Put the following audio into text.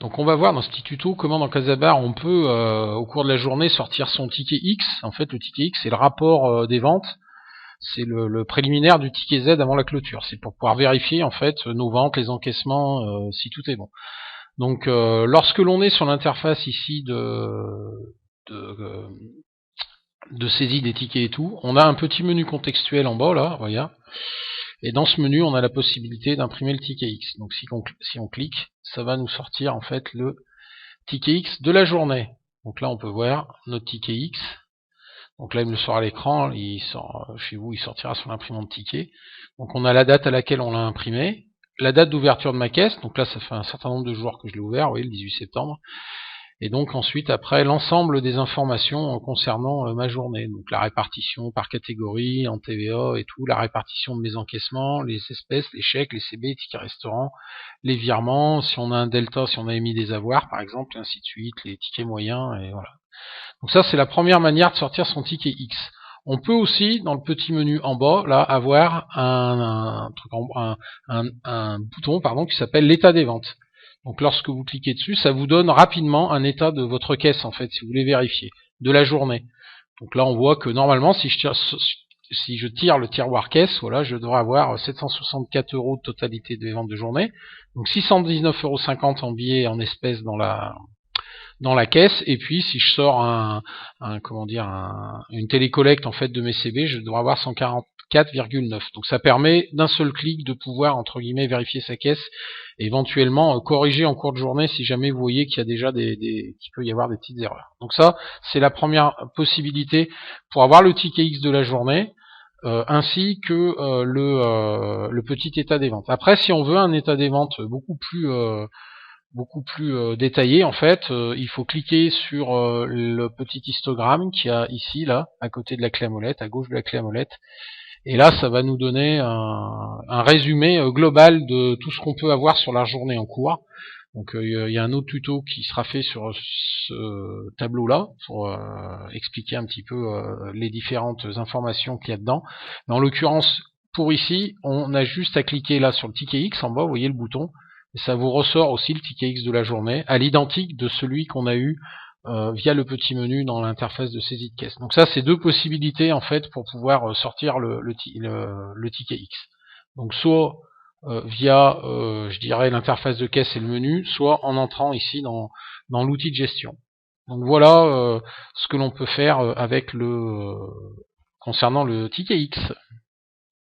Donc on va voir dans ce petit tuto comment dans Casabar on peut au cours de la journée sortir son ticket X. En fait le ticket X c'est le rapport des ventes, c'est le préliminaire du ticket Z avant la clôture. C'est pour pouvoir vérifier en fait nos ventes, les encaissements, si tout est bon. Donc lorsque l'on est sur l'interface ici de, de saisie des tickets et tout, on a un petit menu contextuel en bas là, regarde. Et dans ce menu, on a la possibilité d'imprimer le ticket X. Donc si on clique, ça va nous sortir en fait le ticket X de la journée. Donc là, on peut voir notre ticket X. Donc là, il me le sort à l'écran. Il sort chez vous, il sortira sur l'imprimante ticket. Donc on a la date à laquelle on l'a imprimé, la date d'ouverture de ma caisse. Donc là, ça fait un certain nombre de jours que je l'ai ouvert. Vous voyez, le 18 septembre. Et donc ensuite, après, l'ensemble des informations concernant ma journée. Donc la répartition par catégorie, en TVA et tout, la répartition de mes encaissements, les espèces, les chèques, les CB, les tickets restaurants, les virements, si on a un delta, si on a émis des avoirs par exemple, et ainsi de suite, les tickets moyens, et voilà. Donc ça, c'est la première manière de sortir son ticket X. On peut aussi, dans le petit menu en bas, là, avoir un bouton qui s'appelle l'état des ventes. Donc lorsque vous cliquez dessus, ça vous donne rapidement un état de votre caisse, en fait, si vous voulez vérifier, de la journée. Donc là, on voit que normalement, si je tire le tiroir caisse, voilà, je devrais avoir 764 € de totalité des ventes de journée. Donc 619,50 € en billets en espèces dans la caisse, et puis si je sors une télécollecte en fait de mes CB, je devrais avoir 144,9. Donc ça permet d'un seul clic de pouvoir entre guillemets vérifier sa caisse, et éventuellement corriger en cours de journée si jamais vous voyez qu'il y a déjà qu'il peut y avoir des petites erreurs. Donc ça, c'est la première possibilité pour avoir le ticket X de la journée. Ainsi que le petit état des ventes. Après, si on veut un état des ventes beaucoup plus détaillé, en fait, il faut cliquer sur le petit histogramme qu'il y a ici, là, à côté de la clé à molette, à gauche de la clé à molette. Et là, ça va nous donner un résumé global de tout ce qu'on peut avoir sur la journée en cours. Donc il y a un autre tuto qui sera fait sur ce tableau-là pour expliquer un petit peu les différentes informations qu'il y a dedans. Mais en l'occurrence, pour ici, on a juste à cliquer là sur le ticket X en bas, vous voyez le bouton, et ça vous ressort aussi le ticket X de la journée, à l'identique de celui qu'on a eu via le petit menu dans l'interface de saisie de caisse. Donc ça, c'est deux possibilités en fait pour pouvoir sortir le ticket X. Donc soit via, je dirais, l'interface de caisse et le menu, soit en entrant ici dans l'outil de gestion. Donc voilà ce que l'on peut faire avec concernant le ticket X.